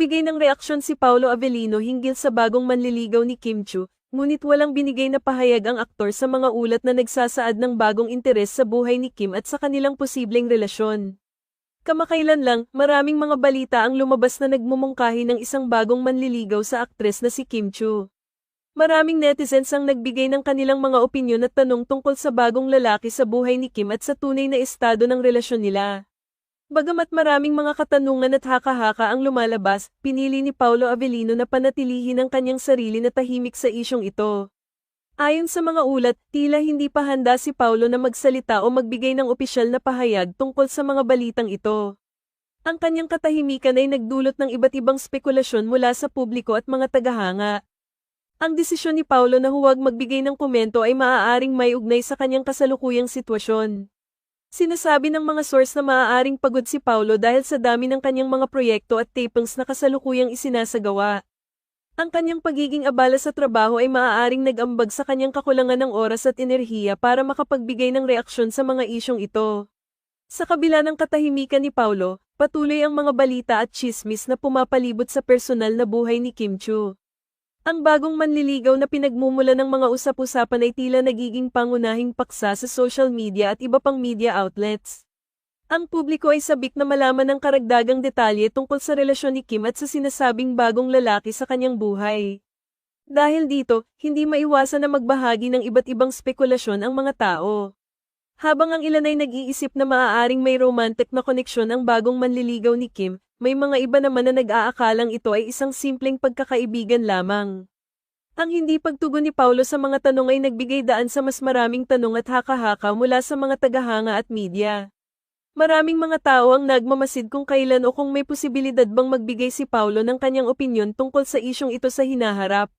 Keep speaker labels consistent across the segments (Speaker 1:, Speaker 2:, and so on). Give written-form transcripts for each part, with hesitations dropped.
Speaker 1: Nagbigay ng reaksyon si Paolo Avellino hinggil sa bagong manliligaw ni Kim Chiu, ngunit walang binigay na pahayag ang aktor sa mga ulat na nagsasaad ng bagong interes sa buhay ni Kim at sa kanilang posibleng relasyon. Kamakailan lang, maraming mga balita ang lumabas na nagmumungkahi ng isang bagong manliligaw sa aktres na si Kim Chiu. Maraming netizens ang nagbigay ng kanilang mga opinyon at tanong tungkol sa bagong lalaki sa buhay ni Kim at sa tunay na estado ng relasyon nila. Bagamat maraming mga katanungan at haka-haka ang lumalabas, pinili ni Paolo Avellino na panatilihin ang kanyang sarili na tahimik sa isyong ito. Ayon sa mga ulat, tila hindi pa handa si Paolo na magsalita o magbigay ng opisyal na pahayag tungkol sa mga balitang ito. Ang kanyang katahimikan ay nagdulot ng iba't ibang spekulasyon mula sa publiko at mga tagahanga. Ang desisyon ni Paolo na huwag magbigay ng komento ay maaaring may ugnay sa kanyang kasalukuyang sitwasyon. Sinasabi ng mga source na maaaring pagod si Paolo dahil sa dami ng kanyang mga proyekto at tapings na kasalukuyang isinasagawa. Ang kanyang pagiging abala sa trabaho ay maaaring nag-ambag sa kanyang kakulangan ng oras at enerhiya para makapagbigay ng reaksyon sa mga isyong ito. Sa kabila ng katahimikan ni Paolo, patuloy ang mga balita at tsismis na pumapalibot sa personal na buhay ni Kim Chiu. Ang bagong manliligaw na pinagmumula ng mga usap-usapan ay tila nagiging pangunahing paksa sa social media at iba pang media outlets. Ang publiko ay sabik na malaman ng karagdagang detalye tungkol sa relasyon ni Kim at sa sinasabing bagong lalaki sa kanyang buhay. Dahil dito, hindi maiwasan na magbahagi ng iba't ibang spekulasyon ang mga tao. Habang ang ilan ay nag-iisip na maaaring may romantic na koneksyon ang bagong manliligaw ni Kim, may mga iba naman na nag-aakalang ito ay isang simpleng pagkakaibigan lamang. Ang hindi pagtugon ni Paolo sa mga tanong ay nagbigay daan sa mas maraming tanong at haka-haka mula sa mga tagahanga at media. Maraming mga tao ang nagmamasid kung kailan o kung may posibilidad bang magbigay si Paolo ng kanyang opinyon tungkol sa isyong ito sa hinaharap.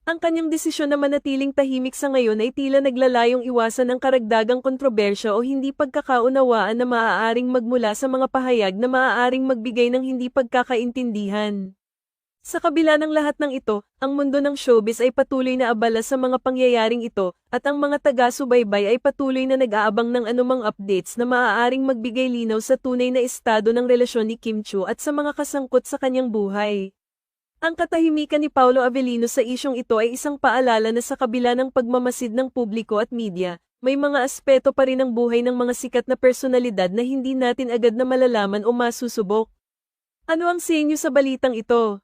Speaker 1: Ang kanyang desisyon na manatiling tahimik sa ngayon ay tila naglalayong iwasan ang karagdagang kontrobersya o hindi pagkakaunawaan na maaaring magmula sa mga pahayag na maaaring magbigay ng hindi pagkakaintindihan. Sa kabila ng lahat ng ito, ang mundo ng showbiz ay patuloy na abala sa mga pangyayaring ito, at ang mga taga-subaybay ay patuloy na nag-aabang ng anumang updates na maaaring magbigay linaw sa tunay na estado ng relasyon ni Kim Chiu at sa mga kasangkot sa kanyang buhay. Ang katahimikan ni Paolo Avellino sa isyong ito ay isang paalala na sa kabila ng pagmamasid ng publiko at media, may mga aspeto pa rin ng buhay ng mga sikat na personalidad na hindi natin agad na malalaman o masusubok. Ano ang sa inyo sa balitang ito?